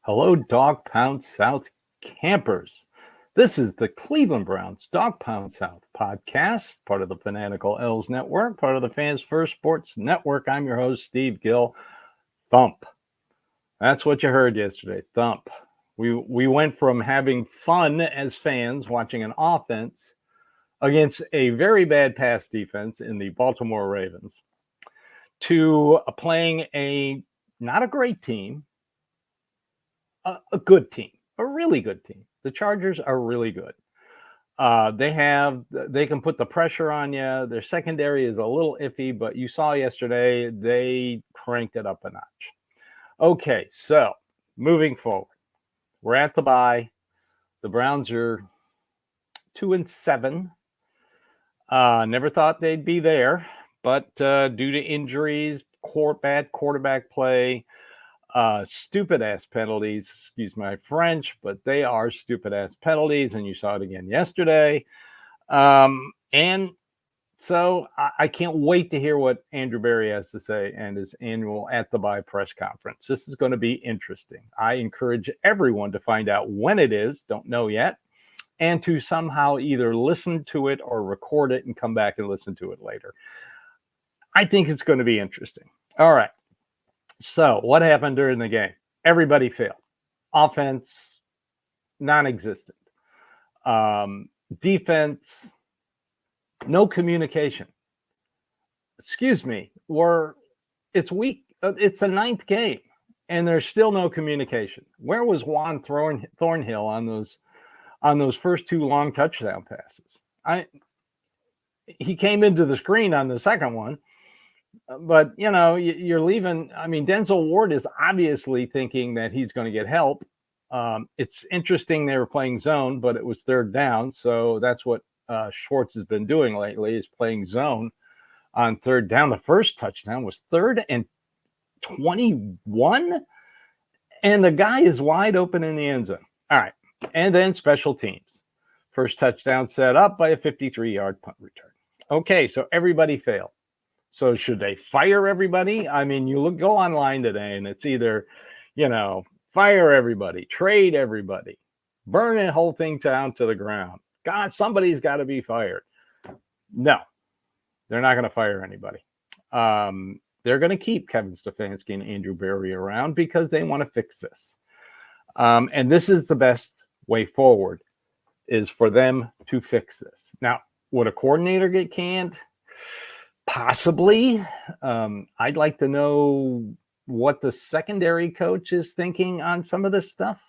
Hello, Dawgpound South campers. This is the Cleveland Browns Dawgpound South podcast, part of the Fanatical L's Network, part of the Fans First Sports Network. I'm your host, Steve Gill. Thump. That's what you heard yesterday. Thump. We went from having fun as fans watching an offense against a very bad pass defense in the Baltimore Ravens to playing not a great team, a good team, a really good team. The Chargers are really good. They can put the pressure on you. Their secondary is a little iffy, but you saw yesterday they cranked it up a notch. Okay, so moving forward, we're at the bye. The Browns are 2-7. Never thought they'd be there, but due to injuries, bad quarterback play, stupid ass penalties, excuse my French, but they are stupid ass penalties, and you saw it again yesterday. And so I can't wait to hear what Andrew Berry has to say and his annual At the Bye press conference. This is going to be interesting. I encourage everyone to find out when it is, don't know yet, and to somehow either listen to it or record it and come back and listen to it later. I think it's going to be interesting. All right. So what happened during the game? Everybody failed. Offense, non-existent. Defense, no communication. Excuse me. It's week. It's the 9th game, and there's still no communication. Where was Juan Thornhill on those first 2 long touchdown passes? He came into the screen on the second one. But, you're leaving. I mean, Denzel Ward is obviously thinking that he's going to get help. It's interesting they were playing zone, but it was 3rd down. So that's what Schwartz has been doing lately, is playing zone on 3rd down. The first touchdown was 3rd and 21. And the guy is wide open in the end zone. All right. And then special teams. First touchdown set up by a 53-yard punt return. Okay, so everybody failed. So should they fire everybody? I mean, go online today and it's either, fire everybody, trade everybody, burn the whole thing down to the ground. God, somebody's got to be fired. No, they're not going to fire anybody. They're going to keep Kevin Stefanski and Andrew Berry around because they want to fix this. And this is the best way forward, is for them to fix this. Now, would a coordinator get canned? Possibly. I'd like to know what the secondary coach is thinking on some of this stuff.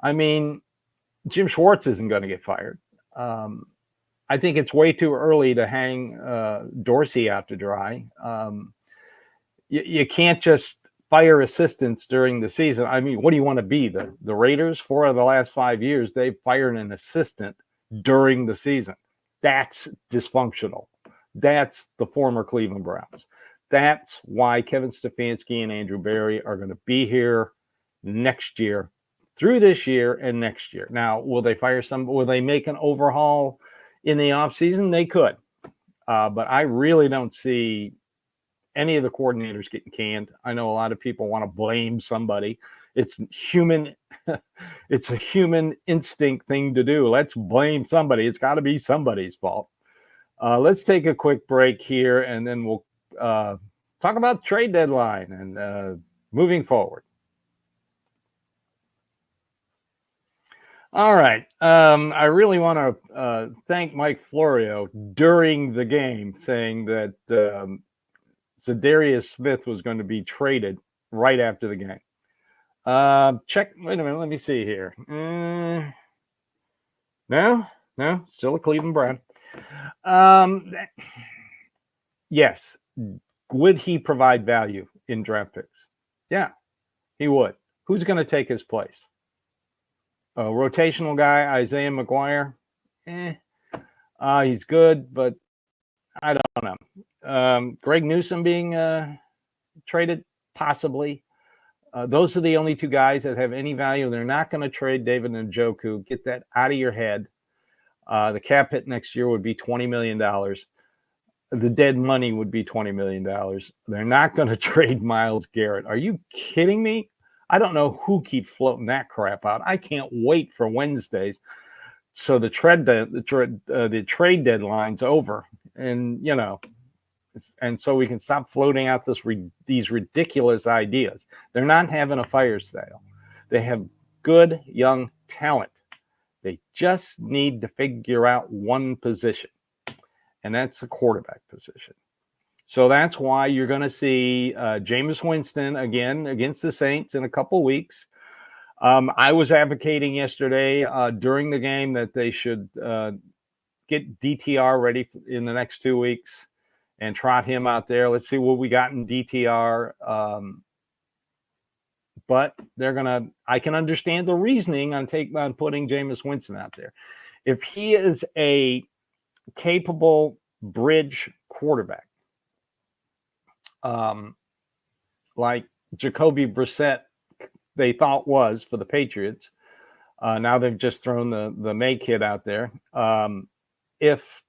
I mean, Jim Schwartz isn't going to get fired. I think it's way too early to hang Dorsey out to dry. You can't just fire assistants during the season. I mean, what do you want to be? The Raiders, 4 of the last 5 years, they've fired an assistant during the season. That's dysfunctional. That's the former Cleveland Browns. That's why Kevin Stefanski and Andrew Berry are going to be here next year, through this year and next year. Now, will they fire some? Will they make an overhaul in the offseason? They could. But I really don't see any of the coordinators getting canned. I know a lot of people want to blame somebody. It's human. It's a human instinct thing to do. Let's blame somebody. It's got to be somebody's fault. Let's take a quick break here, and then we'll talk about the trade deadline and moving forward. All right. I really want to thank Mike Florio during the game, saying that Zadarius Smith was going to be traded right after the game. Wait a minute. Let me see here. No, still a Cleveland Brown. Yes. Would he provide value in draft picks? Yeah, he would. Who's going to take his place? A rotational guy, Isaiah McGuire. He's good, but I don't know. Greg Newsome being traded, possibly. Those are the only 2 guys that have any value. They're not going to trade David Njoku. Get that out of your head. The cap hit next year would be $20 million. The dead money would be $20 million. They're not going to trade Myles Garrett. Are you kidding me? I don't know who keeps floating that crap out. I can't wait for Wednesdays. So the trade deadline's over, and and so we can stop floating out these ridiculous ideas. They're not having a fire sale. They have good young talent. They just need to figure out one position, and that's the quarterback position. So that's why you're going to see Jameis Winston again against the Saints in a couple weeks. I was advocating yesterday during the game that they should get DTR ready in the next 2 weeks and trot him out there. Let's see what we got in DTR. But I can understand the reasoning on putting Jameis Winston out there. If he is a capable bridge quarterback, like Jacoby Brissett they thought was for the Patriots. Now they've just thrown the May kid out there. If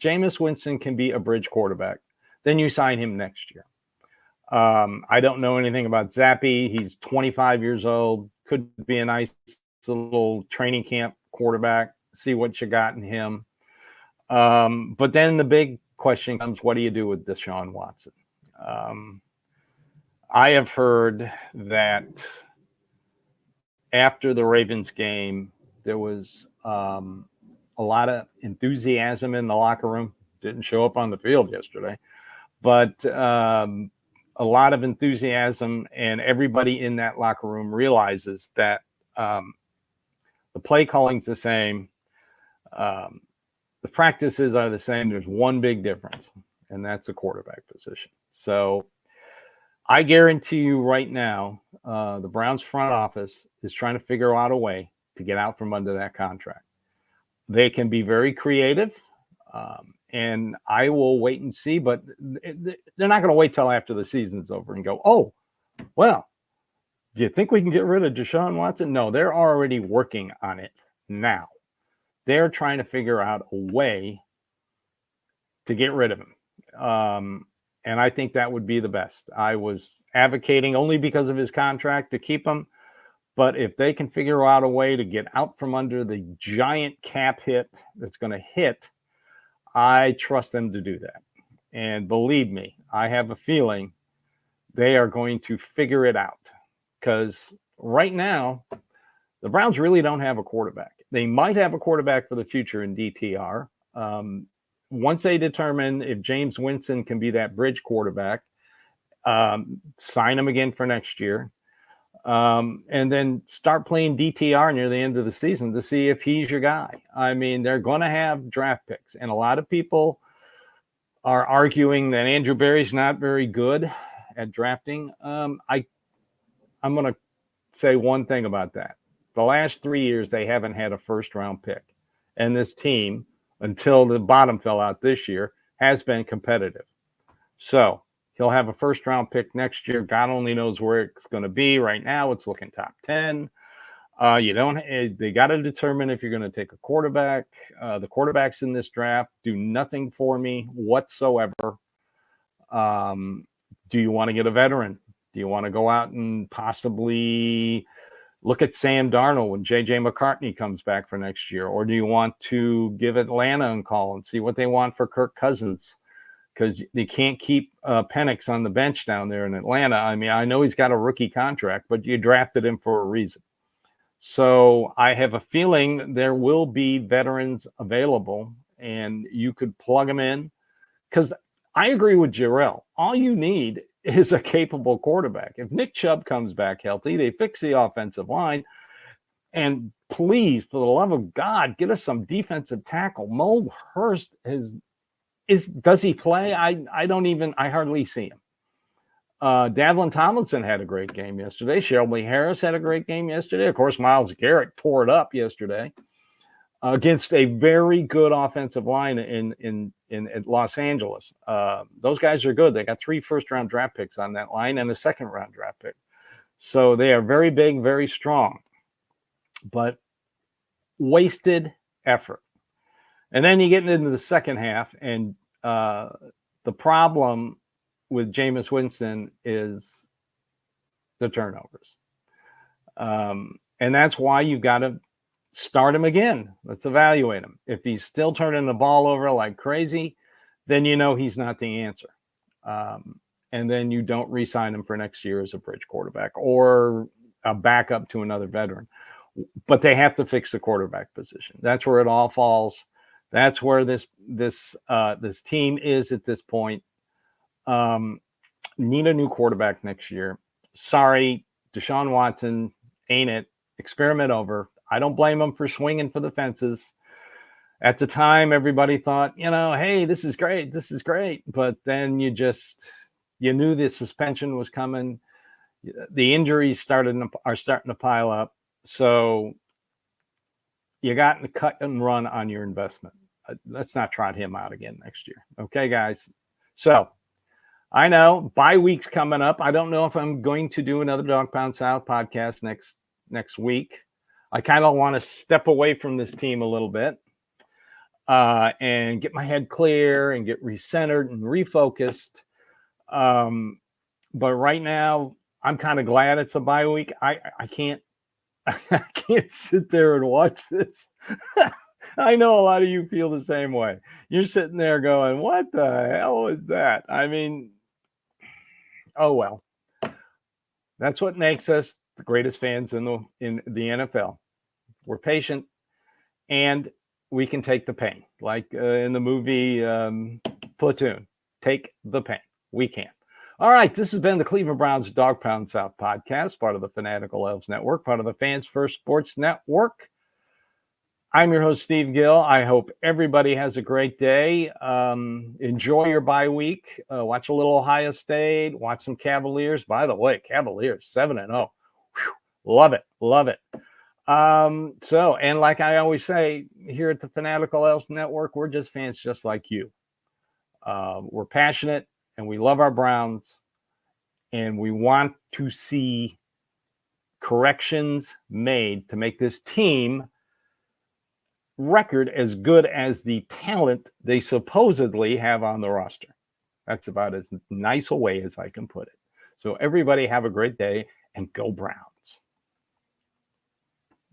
Jameis Winston can be a bridge quarterback, then you sign him next year. I don't know anything about Zappy. He's 25 years old. Could be a nice little training camp quarterback. See what you got in him. But then the big question comes, what do you do with Deshaun Watson? I have heard that after the Ravens game, there was a lot of enthusiasm in the locker room. Didn't show up on the field yesterday, but a lot of enthusiasm, and everybody in that locker room realizes that the play calling's the same. The practices are the same. There's one big difference, and that's the quarterback position. So I guarantee you right now, the Browns front office is trying to figure out a way to get out from under that contract. They can be very creative, and I will wait and see, but they're not going to wait till after the season's over and go, oh, well, do you think we can get rid of Deshaun Watson? No, they're already working on it now. They're trying to figure out a way to get rid of him. And I think that would be the best. I was advocating only because of his contract to keep him. But if they can figure out a way to get out from under the giant cap hit that's going to hit, I trust them to do that. And believe me, I have a feeling they are going to figure it out. Because right now, the Browns really don't have a quarterback. They might have a quarterback for the future in DTR. Once they determine if Jameis Winston can be that bridge quarterback, sign him again for next year, and then start playing DTR near the end of the season to see if he's your guy. I mean, they're going to have draft picks, and a lot of people are arguing that Andrew Berry's not very good at drafting. I'm going to say one thing about that. The last 3 years, they haven't had a first-round pick, and this team, until the bottom fell out this year, has been competitive. So he'll have a first-round pick next year. God only knows where it's going to be. Right now, it's looking top 10. They got to determine if you're going to take a quarterback. The quarterbacks in this draft do nothing for me whatsoever. Do you want to get a veteran? Do you want to go out and possibly look at Sam Darnold when J.J. McCartney comes back for next year? Or do you want to give Atlanta a call and see what they want for Kirk Cousins? Because they can't keep Penix on the bench down there in Atlanta. I mean, I know he's got a rookie contract, but you drafted him for a reason. So I have a feeling there will be veterans available, and you could plug them in. Because I agree with Jarrell. All you need is a capable quarterback. If Nick Chubb comes back healthy, they fix the offensive line. And please, for the love of God, get us some defensive tackle. Mo Hurst does he play? I hardly see him. Davlin Tomlinson had a great game yesterday. Shelby Harris had a great game yesterday. Of course, Myles Garrett tore it up yesterday against a very good offensive line in Los Angeles. Those guys are good. They got 3 first-round draft picks on that line and a second-round draft pick. So they are very big, very strong, but wasted effort. And then you get into the second half, and the problem with Jameis Winston is the turnovers. And that's why you've got to start him again. Let's evaluate him. If he's still turning the ball over like crazy, then you know he's not the answer. And then you don't re-sign him for next year as a bridge quarterback or a backup to another veteran. But they have to fix the quarterback position. That's where it all falls. That's where this team is at this point. Need a new quarterback next year. Sorry, Deshaun Watson ain't it. Experiment over. I don't blame him for swinging for the fences. At the time, everybody thought, hey, this is great. This is great. But then you knew the suspension was coming. The injuries are starting to pile up. So you got to cut and run on your investment. Let's not trot him out again next year. Okay, guys. So I know bye week's coming up. I don't know if I'm going to do another Dawgpound South podcast next week. I kind of want to step away from this team a little bit and get my head clear and get recentered and refocused. But right now, I'm kind of glad it's a bye week. I can't sit there and watch this. I know a lot of you feel the same way. You're sitting there going, what the hell is that? I mean, oh, well, that's what makes us the greatest fans in the NFL. We're patient and we can take the pain. Like in the movie Platoon, take the pain. We can. All right, this has been the Cleveland Browns Dawgpound South podcast, part of the Fanatical Elves Network, part of the Fans First Sports Network. I'm your host, Steve Gill. I hope everybody has a great day. Enjoy your bye week. Watch a little Ohio State. Watch some Cavaliers. By the way, Cavaliers 7-0. Love it. Love it. And like I always say, here at the Fanatical Elves Network, we're just fans just like you. We're passionate and we love our Browns. And we want to see corrections made to make this team record as good as the talent they supposedly have on the roster. That's about as nice a way as I can put it. So everybody have a great day and go Browns.